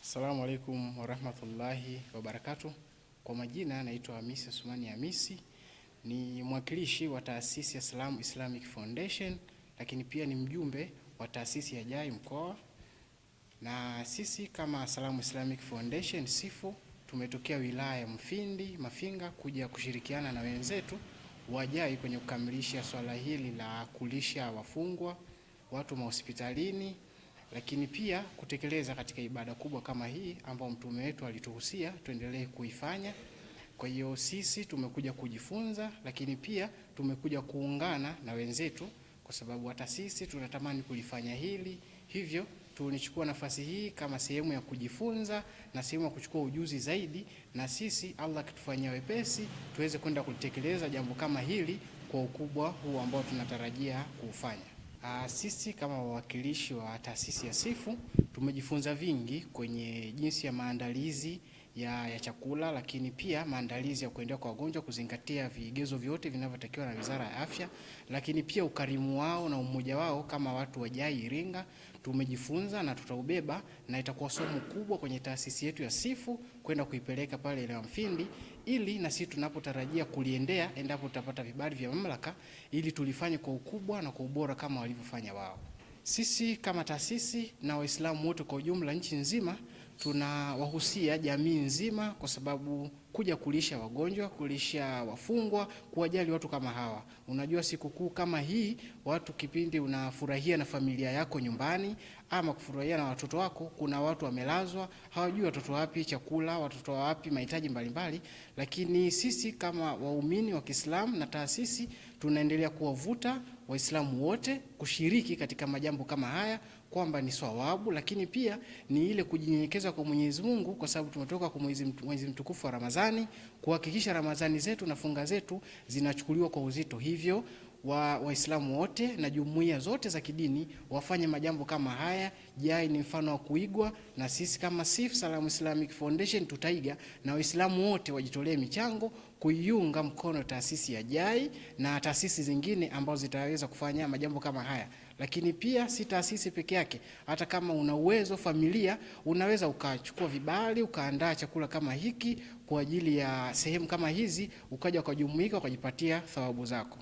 Assalamu alaikum warahmatullahi wabarakatuh. Kwa majina naitwa Hamisi Asumani Hamisi, ni mwakilishi wa taasisi ya Salam Islamic Foundation, lakini pia ni mjumbe wa taasisi ya JAI mkoa. Na sisi kama Salam Islamic Foundation SIFO tumetokea wilaya ya Mafinga kuja kushirikiana na wenzetu wa JAI kwenye kukamilisha swala hili la kulisha wafungwa, watu mahospitalini, lakini pia kutekeleza katika ibada kubwa kama hii ambao mtume wetu alituhusia tuendelee kuifanya. Kwa hiyo sisi tumekuja kujifunza, lakini pia tumekuja kuungana na wenzetu kwa sababu hata sisi tunatamani kulifanya hili. Hivyo tulichukua nafasi hii kama sehemu ya kujifunza na sehemu ya kuchukua ujuzi zaidi, na sisi Allah kitufanyia wepesi tuweze kwenda kutekeleza jambo kama hili kwa ukubwa huu ambao tunatarajia kufanya. Sisi kama wawakilishi wa taasisi ya SIFO tumejifunza vingi kwenye jinsi ya maandalizi ya chakula, lakini pia maandalizi ya kuendea kwa wagonjwa kuzingatia vigezo vyote vinavyotakiwa na Wizara ya Afya, lakini pia ukarimu wao na umoja wao kama watu wa JAI Iringa tumejifunza na tutaubeba, na itakuwa somo kubwa kwenye taasisi yetu ya SIFO kwenda kuipeleka pale ile Mfindi, ili na sisi tunapotarajia kuliendea endapo tutapata vibali vya mamlaka, ili tulifanye kwa ukubwa na kwa ubora kama walivyofanya wao. Sisi kama taasisi na Waislamu wote kwa ujumla nchi nzima tunawahusia jamii nzima, kwa sababu kuja kulisha wagonjwa, kulisha wafungwa, kuwajali watu kama hawa. Unajua sikukuu kama hii, watu kipindi unafurahia na familia yako nyumbani ama kufurahia na watoto wako, kuna watu wamelazwa, hawajui watoto wapi chakula, watoto wapi mahitaji mbalimbali, lakini sisi kama waumini wa Kiislamu na taasisi tunaendelea kuwavuta Waislamu wote kushiriki katika majambo kama haya, kwamba ni swawabu, lakini pia ni ile kujinyenyekeza kwa Mwenyezi Mungu, kwa sababu tumetoka kwa mwezi mtukufu wa Ramadhani, kuhakikisha Ramadhani zetu na funga zetu zinachukuliwa kwa uzito. Hivyo Waislamu wote na jumuiya zote za kidini wafanye majambo kama haya. JAI ni mfano wa kuigwa, na sisi kama SIFO Salam Islamic Foundation tutaiga, na Waislamu wote wajitolee michango kuiunga mkono taasisi ya JAI na taasisi zingine ambazo zitaweza kufanya majambo kama haya. Lakini pia si taasisi peke yake, hata kama una uwezo familia, unaweza ukachukua vibali ukaandaa chakula kama hiki kwa ajili ya sehemu kama hizi, ukaja ukajumuika ukajipatia thawabu zako.